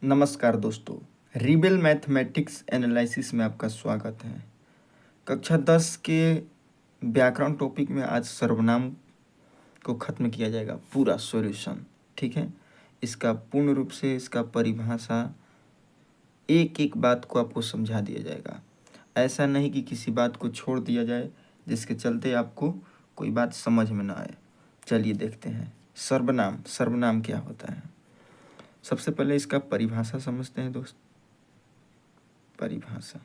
नमस्कार दोस्तों, rebel mathematics analysis में आपका स्वागत है। कक्षा 10 के व्याकरण टॉपिक में आज सर्वनाम को ख़त्म किया जाएगा, पूरा सॉल्यूशन। ठीक है, इसका पूर्ण रूप से इसका परिभाषा एक एक बात को आपको समझा दिया जाएगा। ऐसा नहीं कि किसी बात को छोड़ दिया जाए जिसके चलते आपको कोई बात समझ में ना आए। चलिए देखते हैं सर्वनाम। सर्वनाम क्या होता है? सबसे पहले इसका परिभाषा समझते हैं दोस्त। परिभाषा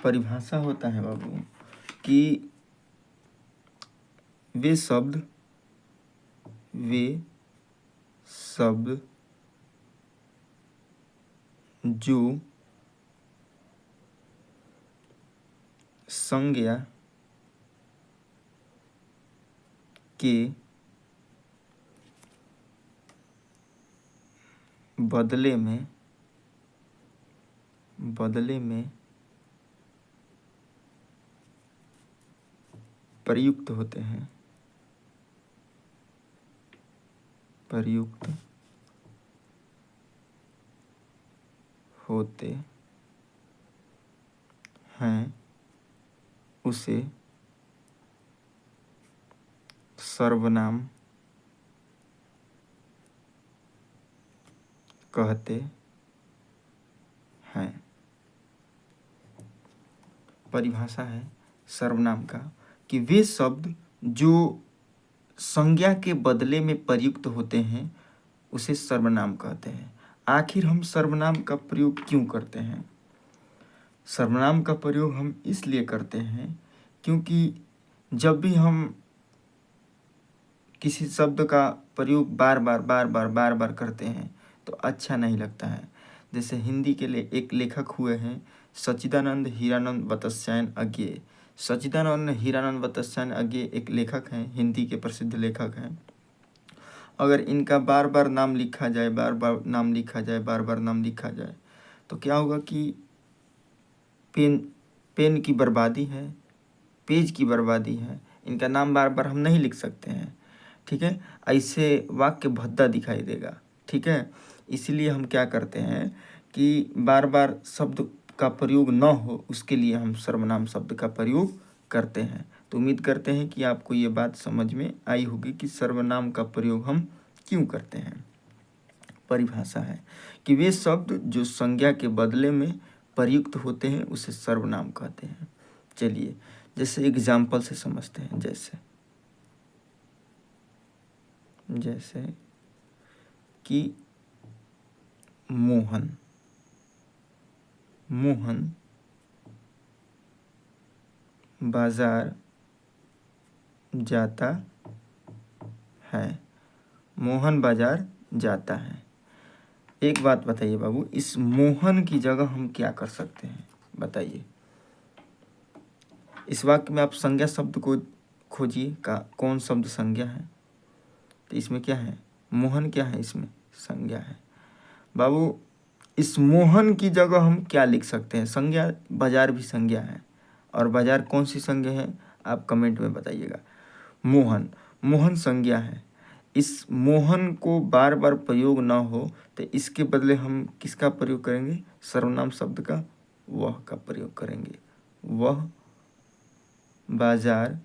परिभाषा होता है बाबू कि वे शब्द जो संज्ञा के बदले में प्रयुक्त होते हैं, उसे सर्वनाम कहते हैं। परिभाषा है सर्वनाम का कि वे शब्द जो संज्ञा के बदले में प्रयुक्त होते हैं उसे सर्वनाम कहते हैं। आखिर हम सर्वनाम का प्रयोग क्यों करते हैं? सर्वनाम का प्रयोग हम इसलिए करते हैं क्योंकि जब भी हम किसी शब्द का प्रयोग बार बार करते हैं तो अच्छा नहीं लगता है। जैसे हिंदी के लिए एक लेखक हुए हैं सच्चिदानंद हीरानंद वत्स्यायन अज्ञेय। सच्चिदानंद हीरानंद वत्स्यायन अज्ञेय एक लेखक हैं, हिंदी के प्रसिद्ध लेखक हैं। अगर इनका बार बार नाम लिखा जाए, बार बार नाम लिखा जाए तो क्या होगा कि पेन की बर्बादी है, पेज की बर्बादी है। इनका नाम बार बार हम नहीं लिख सकते हैं। ठीक है, ऐसे वाक्य भद्दा दिखाई देगा। ठीक है, इसीलिए हम क्या करते हैं कि बार बार शब्द का प्रयोग न हो, उसके लिए हम सर्वनाम शब्द का प्रयोग करते हैं। तो उम्मीद करते हैं कि आपको ये बात समझ में आई होगी कि सर्वनाम का प्रयोग हम क्यों करते हैं। परिभाषा है कि वे शब्द जो संज्ञा के बदले में प्रयुक्त होते हैं उसे सर्वनाम कहते हैं। चलिए जैसे एग्जाम्पल से समझते हैं। जैसे कि मोहन बाजार जाता है। मोहन बाजार जाता है। एक बात बताइए बाबू, इस मोहन की जगह हम क्या कर सकते हैं? बताइए। इस वाक्य में आप संज्ञा शब्द को खोजिए, का कौन शब्द संज्ञा है। तो इसमें क्या है? मोहन क्या है? इसमें संज्ञा है। बाबू इस मोहन की जगह हम क्या लिख सकते हैं? संज्ञा, बाजार भी संज्ञा है। और बाजार कौन सी संज्ञा है आप कमेंट में बताइएगा। मोहन संज्ञा है। इस मोहन को बार बार प्रयोग ना हो तो इसके बदले हम किसका प्रयोग करेंगे? सर्वनाम शब्द का वह का प्रयोग करेंगे। वह बाजार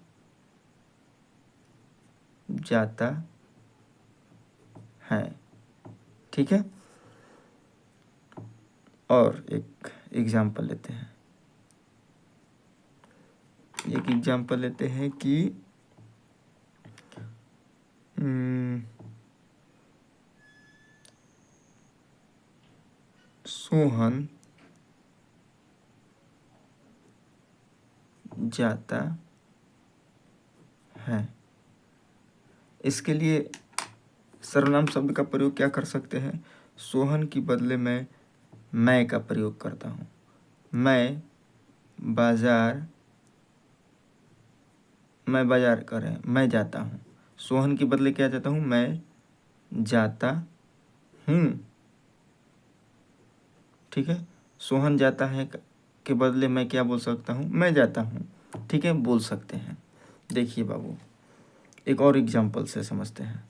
जाता है। ठीक है, और एक एग्जाम्पल लेते हैं। कि सोहन जाता है। इसके लिए सर्वनाम शब्द का प्रयोग क्या कर सकते हैं? सोहन की बदले में मैं का प्रयोग करता हूँ। मैं जाता हूँ। सोहन के बदले क्या जाता हूँ? मैं जाता हूँ। ठीक है, सोहन जाता है के बदले मैं क्या बोल सकता हूँ? मैं जाता हूँ। ठीक है, बोल सकते हैं। देखिए बाबू, एक और एग्जाम्पल से समझते हैं,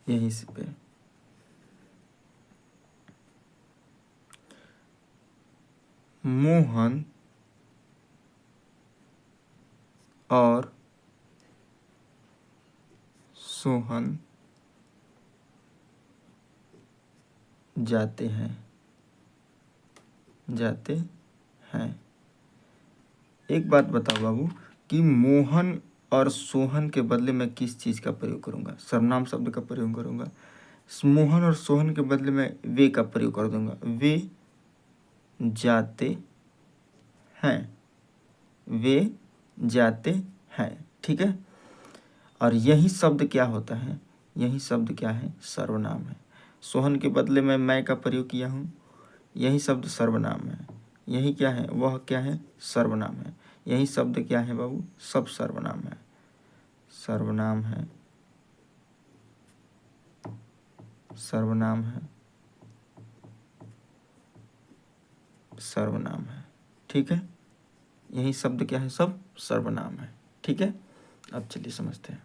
यहीं से पे मोहन और सोहन जाते हैं। एक बात बताओ बाबू कि मोहन और सोहन के बदले मैं किस चीज़ का प्रयोग करूँगा? सर्वनाम शब्द का प्रयोग करूँगा। मोहन और सोहन के बदले में वे का प्रयोग कर दूंगा। वे जाते हैं, वे जाते हैं, ठीक है। और यही शब्द क्या होता है? यही शब्द क्या है? सर्वनाम है। सोहन के बदले में मैं का प्रयोग किया हूँ, यही शब्द सर्वनाम है। यही क्या है? वह क्या है? सर्वनाम है। यही शब्द क्या है बाबू? सब सर्वनाम है, सर्वनाम है, सर्वनाम है, सर्वनाम है, ठीक है। यही शब्द क्या है? सब सर्वनाम है, ठीक है। अब चलिए समझते हैं।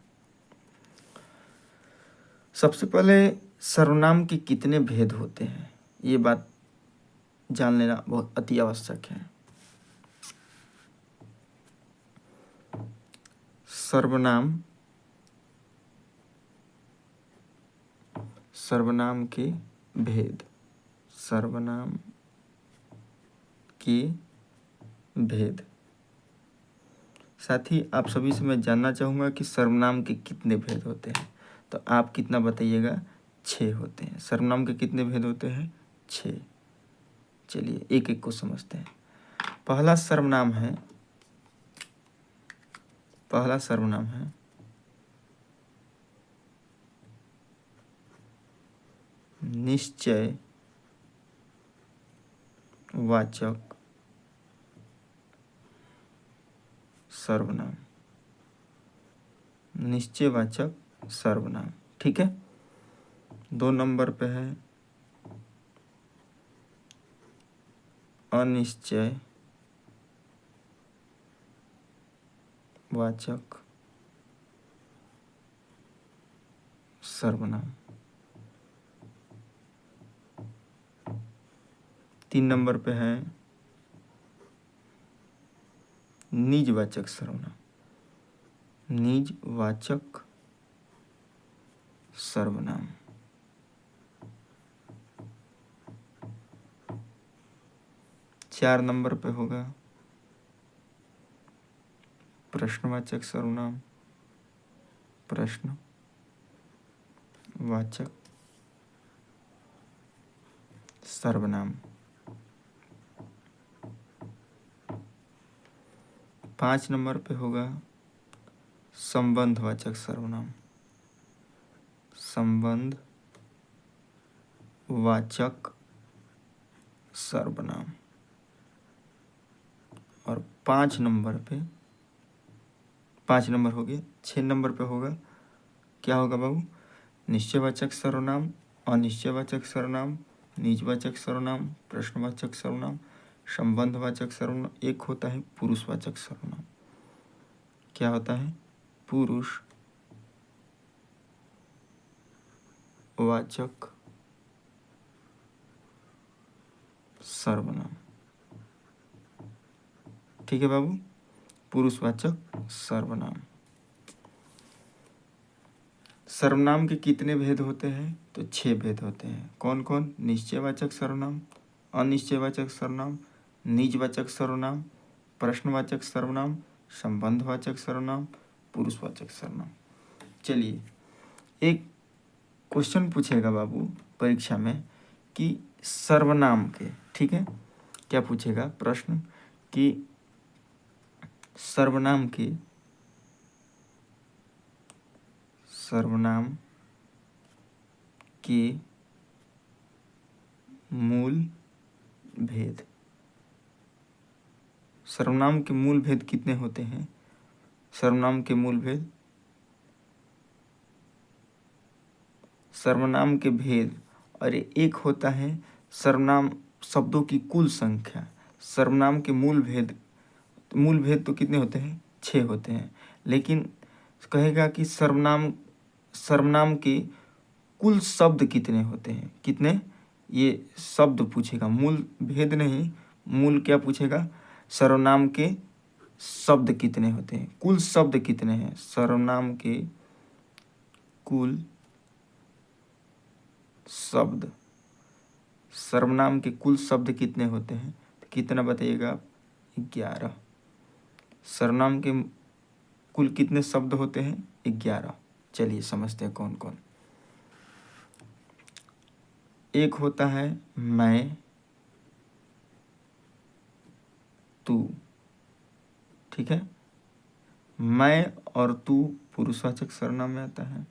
सबसे पहले सर्वनाम के कितने भेद होते हैं, ये बात जान लेना बहुत अति आवश्यक है। सर्वनाम, सर्वनाम के भेद, सर्वनाम के भेद। साथ ही आप सभी से मैं जानना चाहूँगा कि सर्वनाम के कितने भेद होते हैं, तो आप कितना बताइएगा? 6 होते हैं। सर्वनाम के कितने भेद होते हैं? 6। चलिए एक एक को समझते हैं। पहला सर्वनाम है, पहला सर्वनाम है निश्चय वाचक सर्वनाम, निश्चयवाचक सर्वनाम, ठीक है। 2 नंबर पे है अनिश्चय वाचक सर्वनाम। 3 नंबर पे है निजवाचक सर्वनाम, निजवाचक सर्वनाम। 4 नंबर पे होगा प्रश्नवाचक सर्वनाम, प्रश्नवाचक सर्वनाम। 5 नंबर पे होगा संबंधवाचक सर्वनाम, संबंधवाचक सर्वनाम। और 5 नंबर पे, 5 नंबर हो गए। 6 नंबर पे होगा, क्या होगा बाबू? निश्चयवाचक सर्वनाम, अनिश्चयवाचक सर्वनाम, निजवाचक सर्वनाम, प्रश्नवाचक सर्वनाम, संबंधवाचक सर्वनाम। एक होता है पुरुषवाचक सर्वनाम। क्या होता है? पुरुषवाचक सर्वनाम, ठीक है बाबू, पुरुषवाचक सर्वनाम। सर्वनाम के कितने भेद होते हैं? तो 6 भेद होते हैं। कौन कौन? निश्चयवाचक सर्वनाम, अनिश्चयवाचक सर्वनाम, निजवाचक सर्वनाम, प्रश्नवाचक सर्वनाम, संबंधवाचक सर्वनाम, पुरुषवाचक सर्वनाम। चलिए एक क्वेश्चन पूछेगा बाबू परीक्षा में कि सर्वनाम के, ठीक है, क्या पूछेगा प्रश्न कि सर्वनाम के, सर्वनाम के मूल भेद। सर्वनाम के मूल भेद कितने होते हैं? सर्वनाम के मूल भेद, सर्वनाम के भेद, और एक होता है सर्वनाम शब्दों की कुल संख्या। सर्वनाम के मूल भेद, मूल भेद तो कितने होते हैं? 6 होते हैं। लेकिन कहेगा कि सर्वनाम के कुल शब्द कितने होते हैं, कितने, ये शब्द पूछेगा, मूल भेद नहीं, मूल क्या पूछेगा, सर्वनाम के शब्द कितने होते हैं, कुल शब्द कितने हैं, सर्वनाम के कुल शब्द, सर्वनाम के कुल शब्द कितने होते हैं, तो कितना बताइएगा आप, 11। सर्वनाम के कुल कितने शब्द होते हैं, 11। चलिए समझते हैं कौन कौन। एक होता है मैं, तू, ठीक है। मैं और तू पुरुषवाचक सर्वनाम में आता है,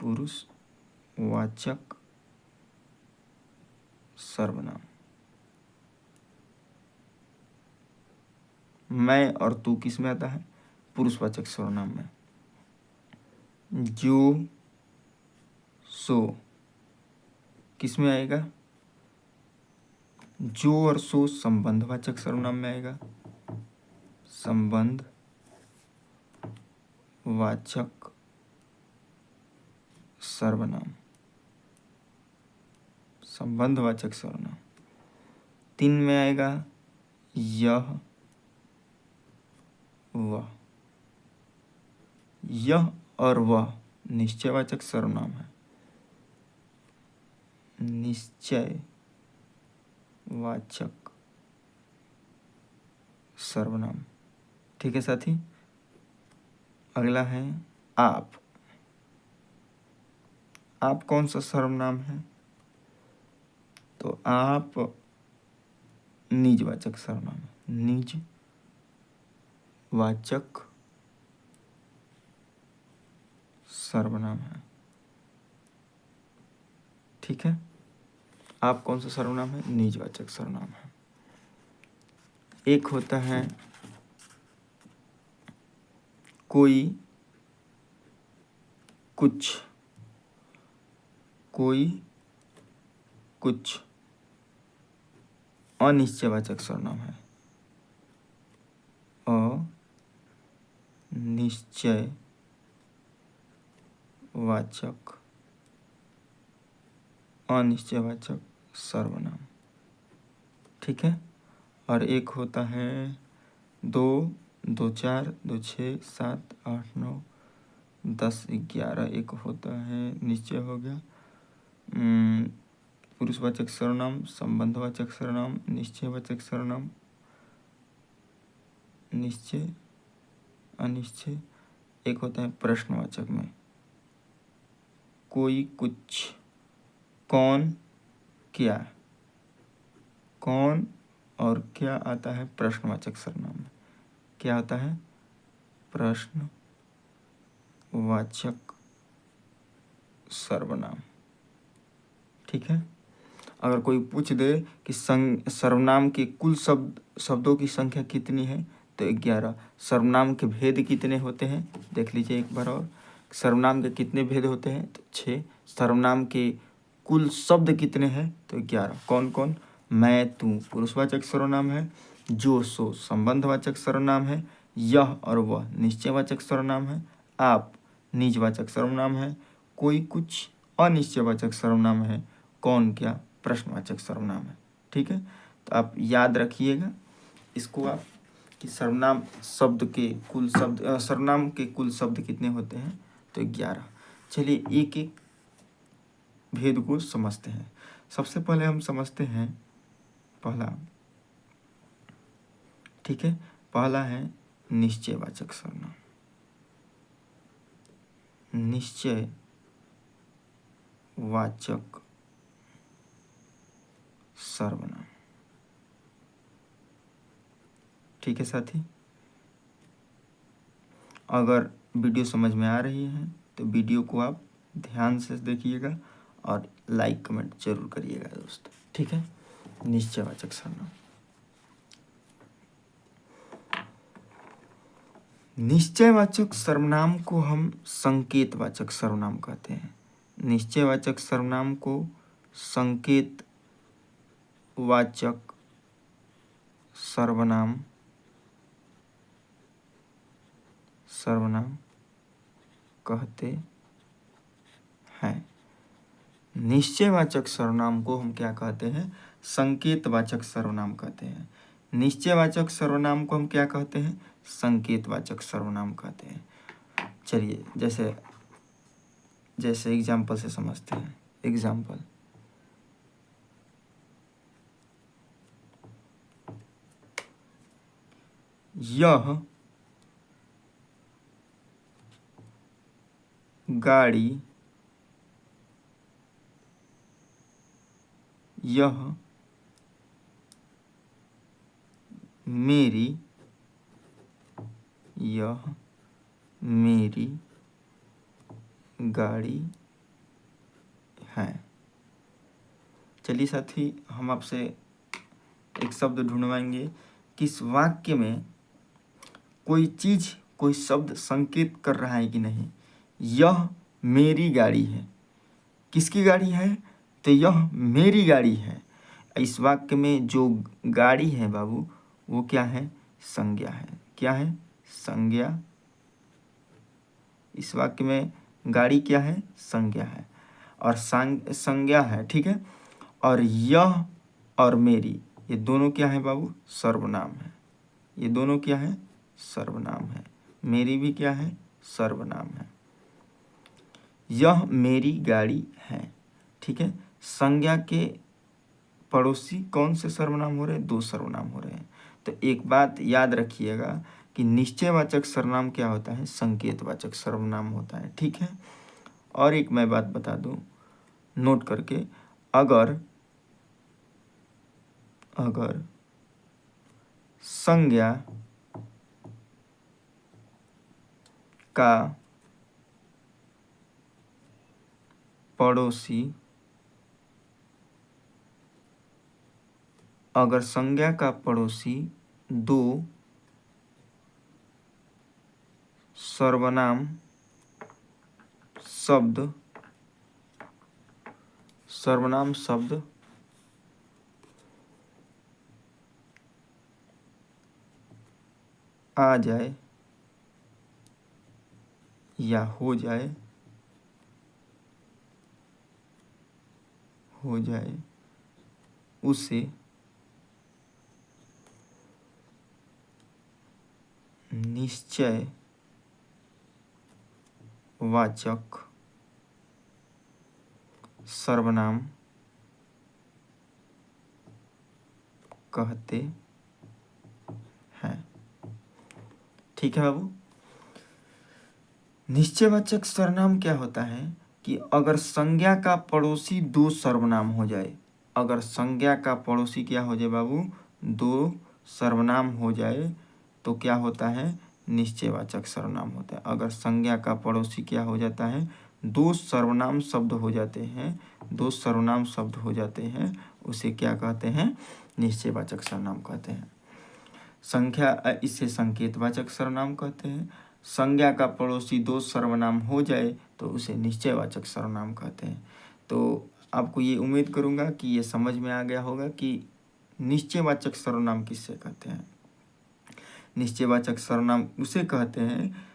पुरुषवाचक सर्वनाम। मैं और तू किस में आता है, पुरुषवाचक सर्वनाम में। जो, सो किस में आएगा, जो और सो संबंधवाचक सर्वनाम में आएगा, संबंधवाचक सर्वनाम, संबंधवाचक सर्वनाम। 3 में आएगा यह, वह। यह और वह निश्चयवाचक सर्वनाम है, निश्चयवाचक सर्वनाम, ठीक है साथी। अगला है आप। आप कौन सा सर्वनाम है, तो आप निजवाचक सर्वनाम है, निजवाचक सर्वनाम है, ठीक है। आप कौन सा सर्वनाम है, निजवाचक सर्वनाम है। एक होता है कोई, कुछ, कोई, कुछ अनिश्चयवाचक सर्वनाम है, अनिश्चयवाचक सर्वनाम, ठीक है। और एक होता है 2, 2, 4, 2, 6, 7, 8, 9, 10, 11। एक होता है निश्चय हो गया, पुरुषवाचक सर्वनाम, संबंधवाचक सर्वनाम, निश्चयवाचक सर्वनाम, निश्चय, अनिश्चय। एक होता है प्रश्नवाचक में, कोई, कुछ, कौन, क्या। कौन और क्या आता है प्रश्नवाचक सर्वनाम में, क्या आता है, प्रश्नवाचक सर्वनाम, ठीक है। अगर कोई पूछ दे कि सर्वनाम के कुल शब्दों की संख्या कितनी है, तो 11। सर्वनाम के भेद कितने होते हैं, देख लीजिए एक बार और। सर्वनाम के कितने भेद होते हैं, तो 6। सर्वनाम के कुल शब्द कितने हैं, तो 11। कौन कौन, मैं, तू पुरुषवाचक सर्वनाम है, जो, सो संबंधवाचक सर्वनाम है, यह और वह निश्चयवाचक सर्वनाम है, आप निजवाचक सर्वनाम है, कोई, कुछ अनिश्चयवाचक सर्वनाम है, कौन, क्या प्रश्नवाचक सर्वनाम है, ठीक है। तो आप याद रखिएगा इसको आप, कि सर्वनाम शब्द के कुल शब्द, सर्वनाम के कुल शब्द कितने होते हैं, तो 11। चलिए एक एक भेद को समझते हैं। सबसे पहले हम समझते हैं पहला, ठीक है। पहला है निश्चयवाचक सर्वनाम, निश्चयवाचक सर्वनाम, ठीक है साथी। अगर वीडियो समझ में आ रही है तो वीडियो को आप ध्यान से देखिएगा और लाइक कमेंट जरूर करिएगा दोस्त, ठीक है। निश्चयवाचक सर्वनाम, निश्चयवाचक सर्वनाम को हम संकेतवाचक सर्वनाम कहते हैं। निश्चयवाचक सर्वनाम को संकेतवाचक सर्वनाम सर्वनाम कहते हैं। निश्चयवाचक सर्वनाम को हम क्या कहते हैं? संकेतवाचक सर्वनाम कहते हैं। निश्चयवाचक सर्वनाम को हम क्या कहते हैं? संकेतवाचक सर्वनाम कहते हैं। चलिए जैसे एग्जाम्पल से समझते हैं। एग्जाम्पल, यह गाड़ी, यह मेरी, यह मेरी गाड़ी है। चलिए साथी, हम आपसे एक शब्द ढूंढवाएंगे कि इस वाक्य में कोई चीज, कोई शब्द संकेत कर रहा है कि नहीं। यह मेरी गाड़ी है। किसकी गाड़ी है? तो यह मेरी गाड़ी है। इस वाक्य में जो गाड़ी है बाबू, वो क्या है? संज्ञा है। क्या है? संज्ञा। इस वाक्य में गाड़ी क्या है? संज्ञा है और संज्ञा है, ठीक है। और यह और मेरी, ये दोनों क्या है बाबू? सर्वनाम है। ये दोनों क्या है? सर्वनाम है। मेरी भी क्या है? सर्वनाम है। यह मेरी गाड़ी है, ठीक है। संज्ञा के पड़ोसी कौन से सर्वनाम हो रहे हैं? 2 सर्वनाम हो रहे हैं। तो एक बात याद रखिएगा कि निश्चयवाचक सर्वनाम क्या होता है? संकेतवाचक सर्वनाम होता है, ठीक है। और एक मैं बात बता दूं, नोट करके, अगर संज्ञा का पड़ोसी, अगर संज्ञा का पड़ोसी 2 सर्वनाम शब्द आ जाए या हो जाए उसे निश्चयवाचक सर्वनाम कहते हैं, ठीक है बाबू। निश्चयवाचक सर्वनाम क्या होता है कि अगर संज्ञा का पड़ोसी 2 सर्वनाम हो जाए, अगर संज्ञा का पड़ोसी क्या हो जाए बाबू? 2 सर्वनाम हो जाए तो क्या होता है? निश्चयवाचक सर्वनाम होता है। अगर संज्ञा का पड़ोसी क्या हो जाता है? 2 सर्वनाम शब्द हो जाते हैं, 2 सर्वनाम शब्द हो जाते हैं, उसे क्या कहते हैं? निश्चयवाचक सर्वनाम कहते हैं। इसे संकेतवाचक सर्वनाम कहते हैं। संज्ञा का पड़ोसी 2 सर्वनाम हो जाए तो उसे निश्चयवाचक सर्वनाम कहते हैं। तो आपको ये उम्मीद करूँगा कि ये समझ में आ गया होगा कि निश्चयवाचक सर्वनाम किससे कहते हैं। निश्चयवाचक सर्वनाम उसे कहते हैं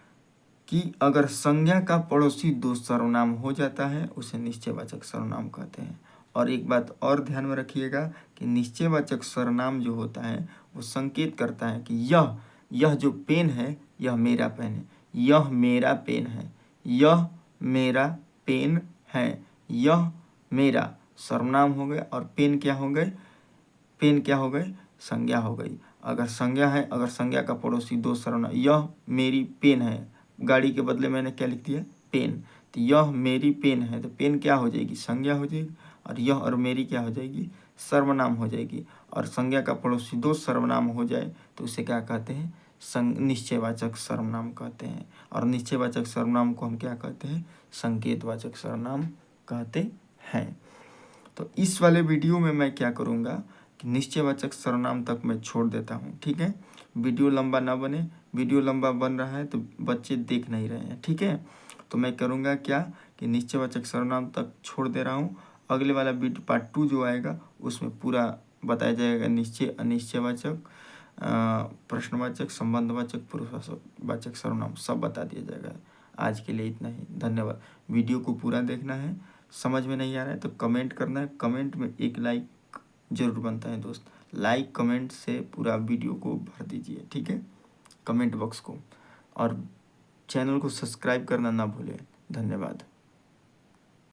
कि अगर संज्ञा का पड़ोसी 2 सर्वनाम हो जाता है, उसे निश्चयवाचक सर्वनाम कहते हैं। और एक बात और ध्यान में रखिएगा कि निश्चयवाचक सर्वनाम जो होता है वो संकेत करता है कि यह जो पेन है, यह मेरा पेन है। यह मेरा पेन है। यह मेरा पेन है। यह मेरा सर्वनाम हो गए और पेन क्या हो गए? पेन क्या हो गए? संज्ञा हो गई। अगर संज्ञा है, अगर संज्ञा का पड़ोसी 2 सर्वनाम, यह मेरी पेन है, गाड़ी के बदले मैंने क्या लिख दिया? पेन। तो यह मेरी पेन है, तो पेन क्या हो जाएगी? संज्ञा हो जाएगी। और यह और मेरी क्या हो जाएगी? सर्वनाम हो जाएगी। और संज्ञा का पड़ोसी 2 सर्वनाम हो जाए तो उसे क्या कहते हैं? निश्चयवाचक सर्वनाम कहते हैं। और निश्चयवाचक सर्वनाम को हम क्या कहते हैं? संकेतवाचक सर्वनाम कहते हैं। तो इस वाले वीडियो में मैं क्या करूँगा कि निश्चयवाचक सर्वनाम तक मैं छोड़ देता हूँ, ठीक है। वीडियो लंबा ना बने, वीडियो लंबा बन रहा है तो बच्चे देख नहीं रहे हैं, ठीक है। तो मैं करूँगा क्या कि निश्चयवाचक सर्वनाम तक छोड़ दे रहा हूँ। अगले वाला वीडियो पार्ट 2 जो आएगा उसमें पूरा बताया जाएगा निश्चय अनिश्चयवाचक प्रश्नवाचक, संबंधवाचक, पुरुषवाचक सर्वनाम सब बता दिया जाएगा। आज के लिए इतना ही, धन्यवाद। वीडियो को पूरा देखना है, समझ में नहीं आ रहा है तो कमेंट करना है, कमेंट में एक लाइक जरूर बनता है दोस्त। लाइक कमेंट से पूरा वीडियो को भर दीजिए, ठीक है, कमेंट बॉक्स को, और चैनल को सब्सक्राइब करना ना भूलें। धन्यवाद।